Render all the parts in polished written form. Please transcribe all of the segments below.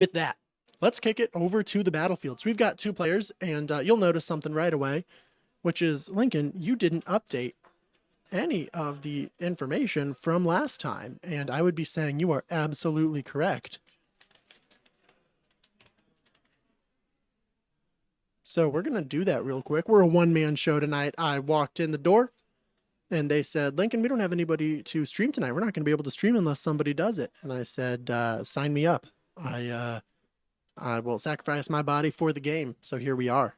With that, let's kick it over to the battlefield. So we've got two players, and you'll notice something right away, which is, Lincoln, you didn't update any of the information from last time, and I would be saying you are absolutely correct. So we're going to do that real quick. We're a one-man show tonight. I walked in the door, and they said, Lincoln, we don't have anybody to stream tonight. We're not going to be able to stream unless somebody does it. And I said, sign me up. I will sacrifice my body for the game. So here we are.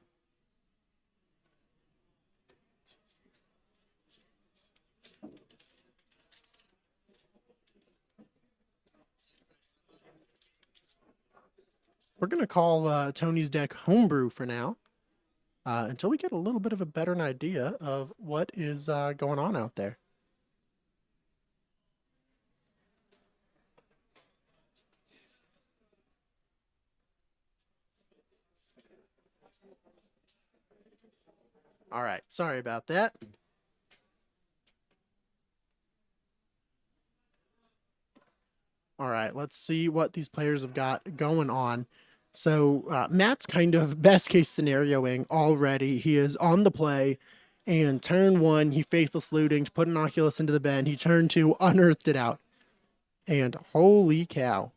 We're going to call Tony's deck Homebrew for now, until we get a little bit of a better idea of what is going on out there. All right, sorry about that. All right, let's see what these players have got going on. So Matt's kind of best case scenarioing already. He is on the play, and turn one, he faithless looting to put an Oculus into the bin. He turn two, unearthed it out. And holy cow.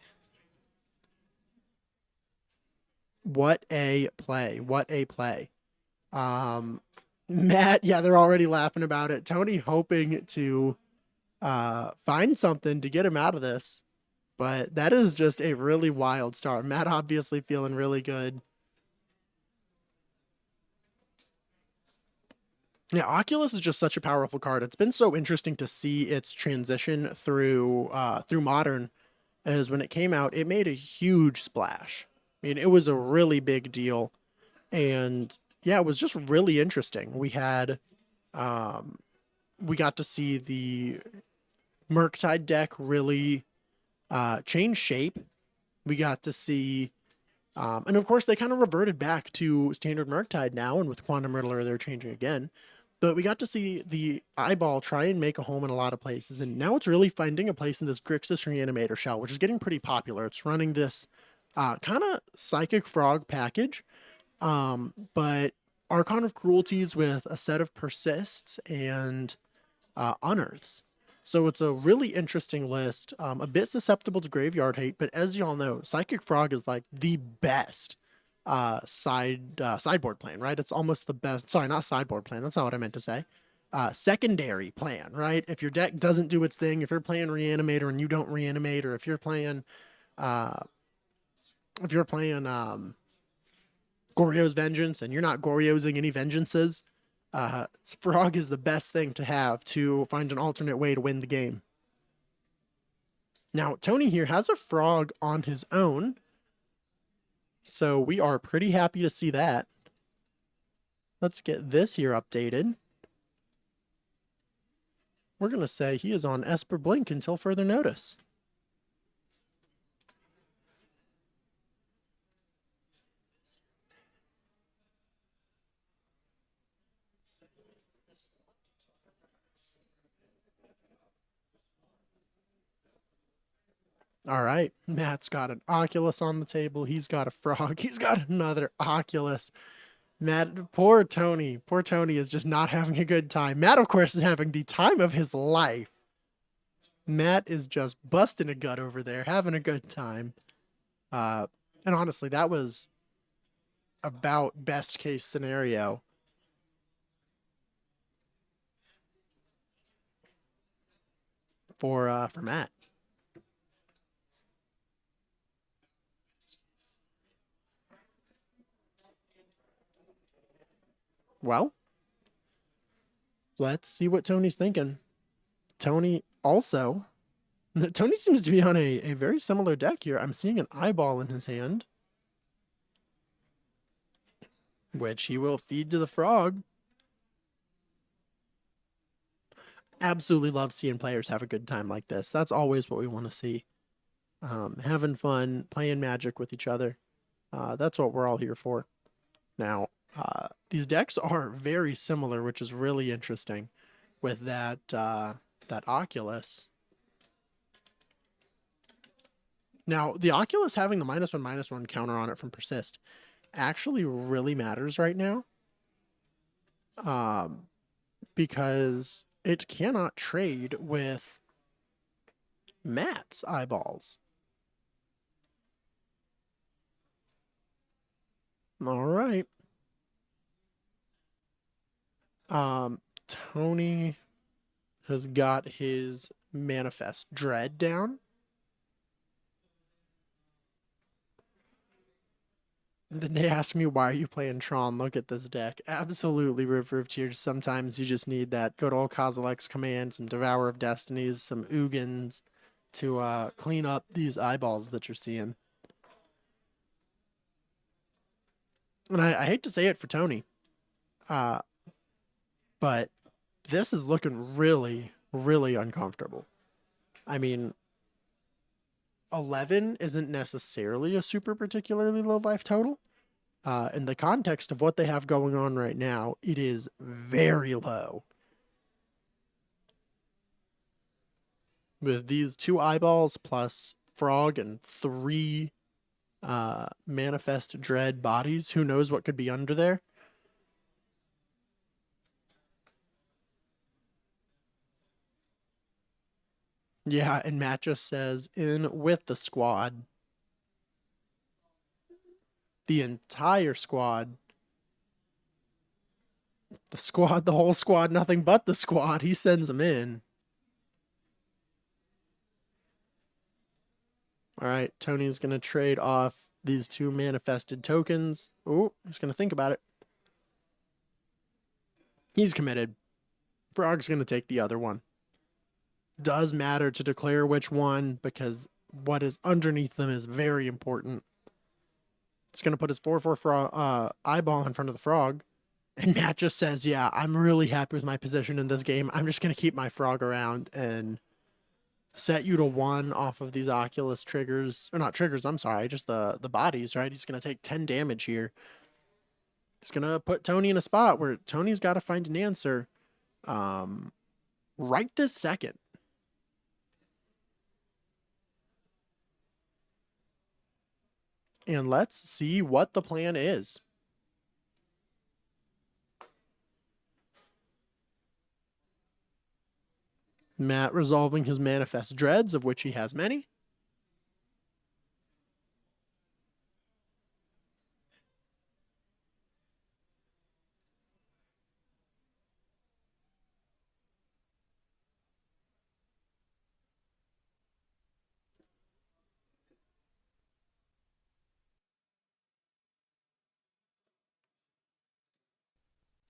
What a play. What a play. Matt, yeah, they're already laughing about it. Tony hoping to find something to get him out of this. But that is just a really wild start. Matt obviously feeling really good. Yeah, Oculus is just such a powerful card. It's been so interesting to see its transition through Modern, as when it came out, it made a huge splash. I mean, it was a really big deal. And yeah, it was just really interesting. We got to see the Murktide deck really change shape. We got to see, and of course they kind of reverted back to standard Murktide now, and with Quantum Riddler they're changing again. But we got to see the eyeball try and make a home in a lot of places, and now it's really finding a place in this Grixis Reanimator shell, which is getting pretty popular. It's running this kind of Psychic Frog package, but Archon of Cruelties with a set of Persists and Unearths. So it's a really interesting list, a bit susceptible to graveyard hate, but as y'all know, Psychic Frog is like the best sideboard plan, right? It's almost the best. Sorry, not sideboard plan. That's not what I meant to say. Secondary plan, right? If your deck doesn't do its thing, if you're playing Reanimator and you don't reanimate, or if you're playing Goryo's Vengeance and you're not Goryosing any vengeances, Frog is the best thing to have to find an alternate way to win the game. Now, Tony here has a Frog on his own, so we are pretty happy to see that. Let's get this here updated. We're going to say he is on Esper Blink until further notice. All right, Matt's got an Oculus on the table. He's got a Frog. He's got another Oculus. Matt, poor Tony. Poor Tony is just not having a good time. Matt, of course, is having the time of his life. Matt is just busting a gut over there, having a good time. And honestly, that was about best case scenario for Matt. Well, let's see what Tony's thinking. Tony also, Tony seems to be on a very similar deck here. I'm seeing an eyeball in his hand, which he will feed to the Frog. Absolutely love seeing players have a good time like this. That's always what we want to see. Having fun, playing Magic with each other. That's what we're all here for. Now, these decks are very similar, which is really interesting with that Oculus. Now, the Oculus having the -1/-1 counter on it from Persist actually really matters right now. Because it cannot trade with Matt's eyeballs. All right. Tony has got his Manifest Dread down. Then they ask me, why are you playing Tron? Look at this deck. Absolutely, River of Tears. Sometimes you just need that good old Kozilek's command, some Devourer of Destinies, some Ugins to clean up these eyeballs that you're seeing. And I hate to say it for Tony, but this is looking really, really uncomfortable. I mean, 11 isn't necessarily a super particularly low life total. In the context of what they have going on right now, it is very low. With these 2 eyeballs plus Frog and 3 Manifest Dread bodies, who knows what could be under there? Yeah, and Matt just says, in with the squad. The entire squad. The squad, the whole squad, nothing but the squad. He sends them in. All right, Tony's going to trade off these 2 manifested tokens. Oh, he's going to think about it. He's committed. Frog's going to take the other one. Does matter to declare which one, because what is underneath them is very important. It's going to put his 4/4 eyeball in front of the frog. And Matt just says, yeah, I'm really happy with my position in this game. I'm just going to keep my frog around and set you to 1 off of these Oculus triggers. Or not triggers, I'm sorry, just the bodies, right? He's going to take 10 damage here. He's going to put Tony in a spot where Tony's got to find an answer right this second. And let's see what the plan is. Matt resolving his Manifest Dreads, of which he has many.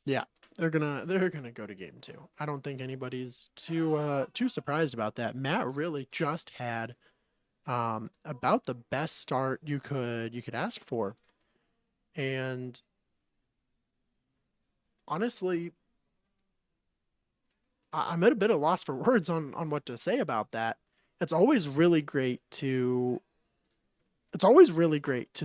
Yeah, they're gonna go to game 2. I don't think anybody's too surprised about that. Matt really just had about the best start you could ask for. And honestly, I'm at a bit of loss for words on what to say about that. It's always really great to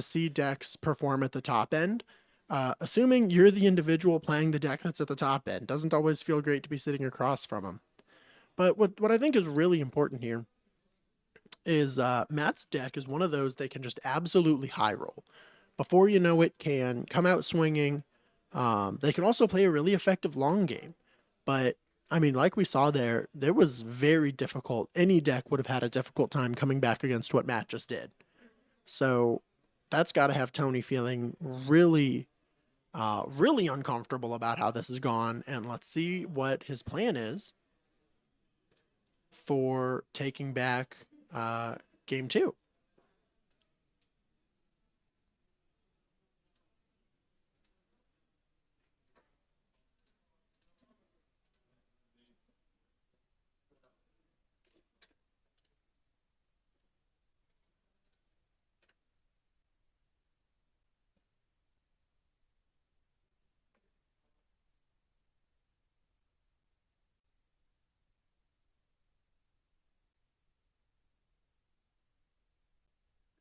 see decks perform at the top end. Assuming you're the individual playing the deck that's at the top end, doesn't always feel great to be sitting across from them. But what I think is really important here is Matt's deck is one of those they can just absolutely high roll. Before you know it, can come out swinging. They can also play a really effective long game. But, I mean, like we saw there was very difficult. Any deck would have had a difficult time coming back against what Matt just did. So that's got to have Tony feeling really, really uncomfortable about how this has gone. And let's see what his plan is for taking back game 2.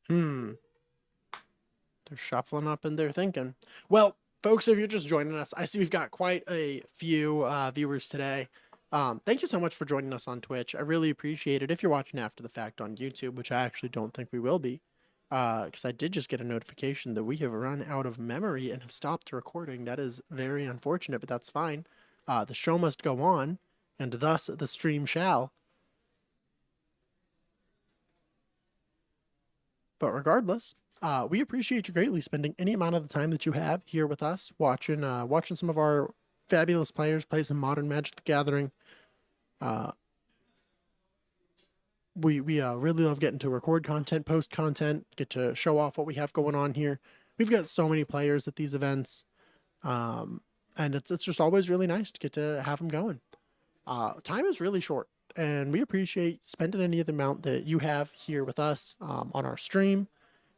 They're shuffling up and they're thinking. Well, folks, if you're just joining us, I see we've got quite a few viewers today. Thank you so much for joining us on Twitch. I really appreciate it. If you're watching after the fact on YouTube, which I actually don't think we will be, because I did just get a notification that we have run out of memory and have stopped recording. That is very unfortunate, but that's fine. The show must go on, and thus the stream shall. But regardless, we appreciate you greatly spending any amount of the time that you have here with us, watching some of our fabulous players play some modern Magic the Gathering. Uh, we really love getting to record content, post content, get to show off what we have going on here. We've got so many players at these events, and it's just always really nice to get to have them going. Time is really short, and we appreciate spending any of the amount that you have here with us on our stream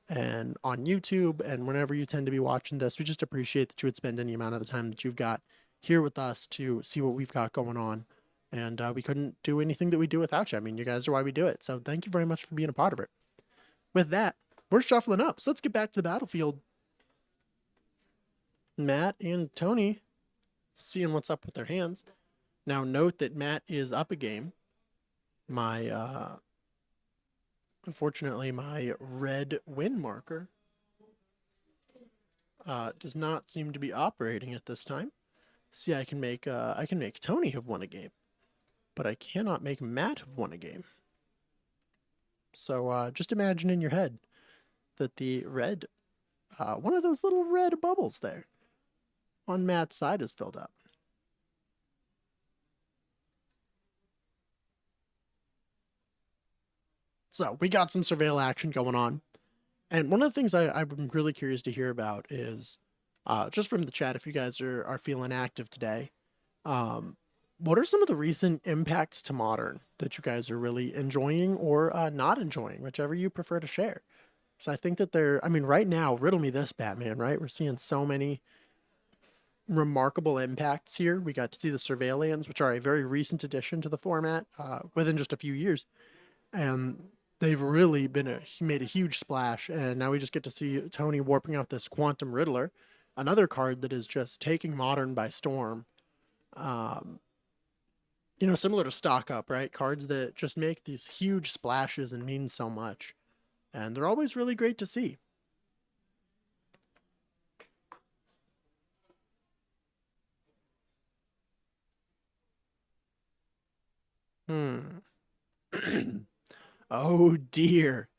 and on YouTube, and whenever you tend to be watching this. We just appreciate that you would spend any amount of the time that you've got here with us to see what we've got going on. And we couldn't do anything that we do without you. I mean, you guys are why we do it. So thank you very much for being a part of it. With that, we're shuffling up. So let's get back to the battlefield. Matt and Tony seeing what's up with their hands. Now note that Matt is up a game. Unfortunately, my red win marker does not seem to be operating at this time. See, I can make Tony have won a game, but I cannot make Matt have won a game. So just imagine in your head that the red, one of those little red bubbles there on Matt's side is filled up. So we got some surveil action going on. And one of the things I'm really curious to hear about is, just from the chat, if you guys are feeling active today, what are some of the recent impacts to Modern that you guys are really enjoying or not enjoying, whichever you prefer to share? So I think that right now, riddle me this, Batman, right? We're seeing so many remarkable impacts here. We got to see the Surveillance, which are a very recent addition to the format within just a few years. And they've really made a huge splash, and now we just get to see Tony warping out this Quantum Riddler, another card that is just taking Modern by storm. Similar to Stock Up, right? Cards that just make these huge splashes and mean so much, and they're always really great to see. Oh dear.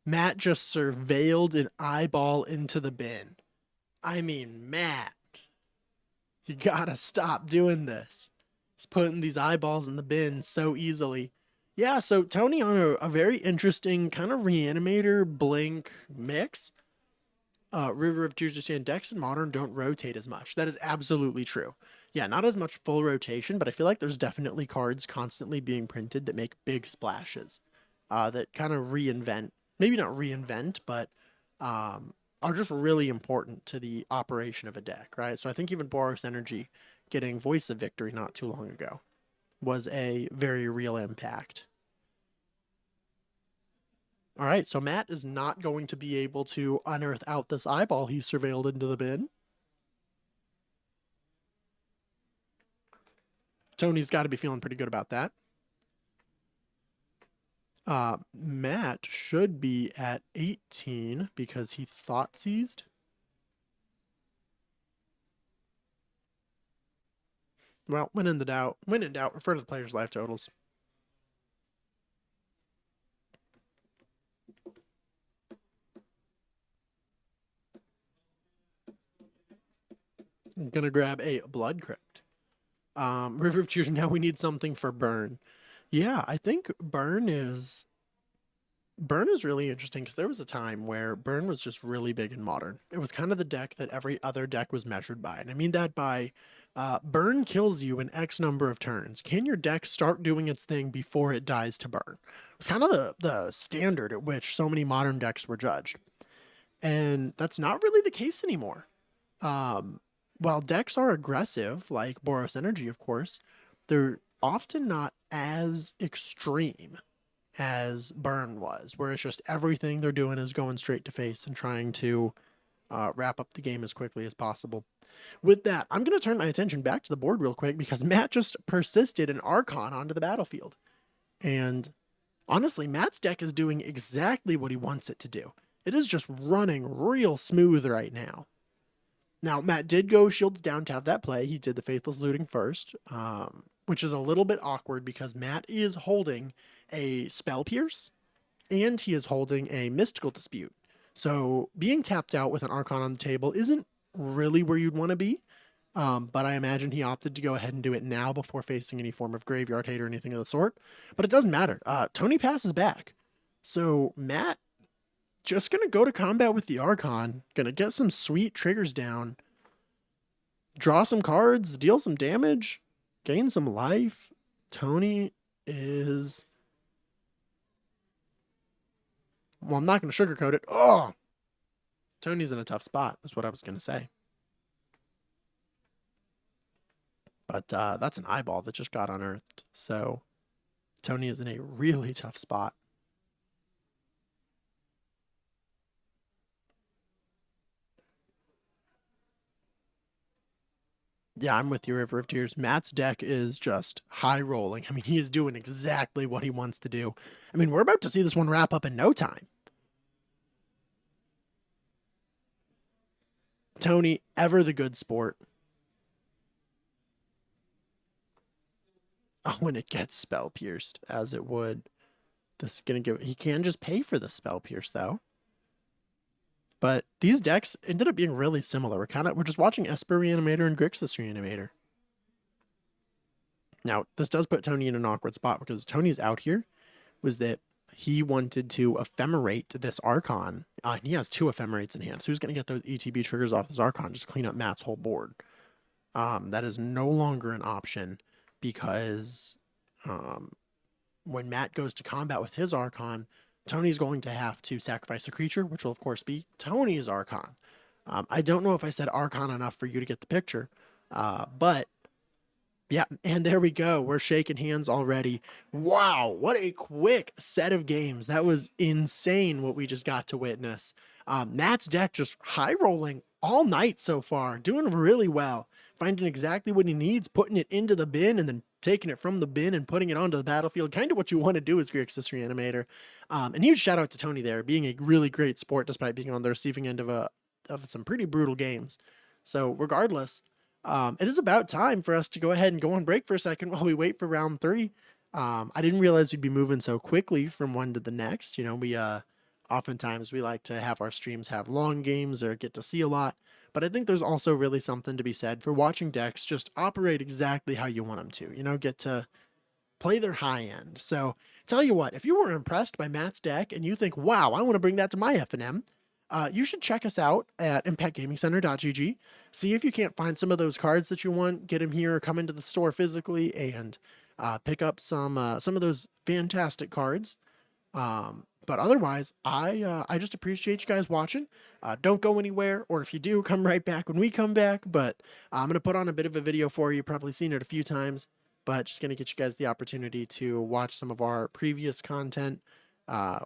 Matt just surveilled an eyeball into the bin. I mean, Matt, you gotta stop doing this. He's putting these eyeballs in the bin so easily. Yeah, so Tony on a very interesting kind of Reanimator Blink mix. River of Tears to Stand decks in Modern don't rotate as much. That is absolutely true. Yeah, not as much full rotation, but I feel like there's definitely cards constantly being printed that make big splashes. That kind of reinvent, maybe not reinvent, but are just really important to the operation of a deck, right? So I think even Boros Energy getting Voice of Victory not too long ago was a very real impact. All right, so Matt is not going to be able to unearth out this eyeball he surveilled into the bin. Tony's got to be feeling pretty good about that. Matt should be at 18 because he thought seized. Well, when in doubt, refer to the player's life totals. I'm gonna grab a Blood Crypt. River of Tears. Now we need something for Burn. Yeah, I think Burn is really interesting because there was a time where Burn was just really big in Modern. It was kind of the deck that every other deck was measured by. And I mean that by Burn kills you in X number of turns. Can your deck start doing its thing before it dies to burn? It was kind of the standard at which so many Modern decks were judged. And that's not really the case anymore. While decks are aggressive, like Boros Energy, of course, they're often not as extreme as Burn was, where it's just everything they're doing is going straight to face and trying to wrap up the game as quickly as possible. With that, I'm going to turn my attention back to the board real quick because Matt just persisted an Archon onto the battlefield. And honestly, Matt's deck is doing exactly what he wants it to do. It is just running real smooth right now. Now, Matt did go shields down to have that play. He did the Faithless Looting first, which is a little bit awkward because Matt is holding a Spell Pierce and he is holding a Mystical Dispute. So being tapped out with an Archon on the table isn't really where you'd want to be. But I imagine he opted to go ahead and do it now before facing any form of Graveyard Hate or anything of the sort. But it doesn't matter. Tony passes back. So Matt just going to go to combat with the Archon. Going to get some sweet triggers down. Draw some cards. Deal some damage. Gain some life. Tony is... Well, I'm not going to sugarcoat it. Oh! Tony's in a tough spot, is what I was going to say. But that's an eyeball that just got unearthed. So Tony is in a really tough spot. Yeah, I'm with you, River of Tears. Matt's deck is just high rolling. I mean, he is doing exactly what he wants to do. I mean, we're about to see this one wrap up in no time. Tony, ever the good sport. Oh, when it gets Spell Pierced, as it would. This is going to give... He can just pay for the Spell Pierce, though. But these decks ended up being really similar. We're just watching Esper Reanimator and Grixis Reanimator. Now, this does put Tony in an awkward spot because Tony's out here was that he wanted to ephemerate this Archon. He has 2 ephemerates in hand, so he's going to get those ETB triggers off this Archon, just clean up Matt's whole board. That is no longer an option because when Matt goes to combat with his Archon, Tony's going to have to sacrifice a creature, which will of course be Tony's Archon. I don't know if I said Archon enough for you to get the picture, but yeah, and there we go. We're shaking hands already. Wow, what a quick set of games. That was insane what we just got to witness. Matt's deck just high rolling all night so far, doing really well, finding exactly what he needs, putting it into the bin, and then taking it from the bin and putting it onto the battlefield. Kind of what you want to do as Grixis Reanimator. And huge shout out to Tony there, being a really great sport despite being on the receiving end of some pretty brutal games. So regardless, it is about time for us to go ahead and go on break for a second while we wait for round 3. I didn't realize we'd be moving so quickly from one to the next. You know, we oftentimes we like to have our streams have long games or get to see a lot. But I think there's also really something to be said for watching decks just operate exactly how you want them to. You know, get to play their high end. So tell you what, if you were impressed by Matt's deck and you think, wow, I want to bring that to my FNM, you should check us out at impactgamingcenter.gg. See if you can't find some of those cards that you want, get them here, or come into the store physically and pick up some of those fantastic cards. But otherwise, I just appreciate you guys watching. Don't go anywhere, or if you do, come right back when we come back. But I'm going to put on a bit of a video for you. You've probably seen it a few times, but just going to get you guys the opportunity to watch some of our previous content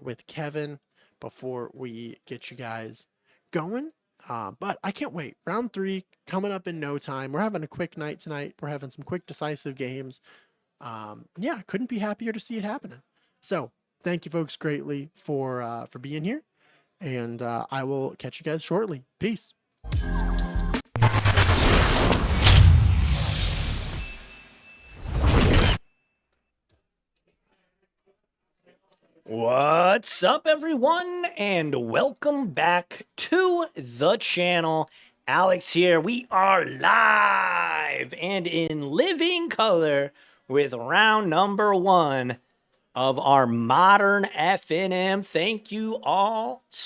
with Kevin before we get you guys going. But I can't wait. Round 3 coming up in no time. We're having a quick night tonight. We're having some quick decisive games. Yeah, couldn't be happier to see it happening. So thank you folks greatly for being here, and I will catch you guys shortly. Peace. What's up, everyone, and welcome back to the channel. Alex here. We are live and in living color with round number 1 of our Modern FNM. Thank you all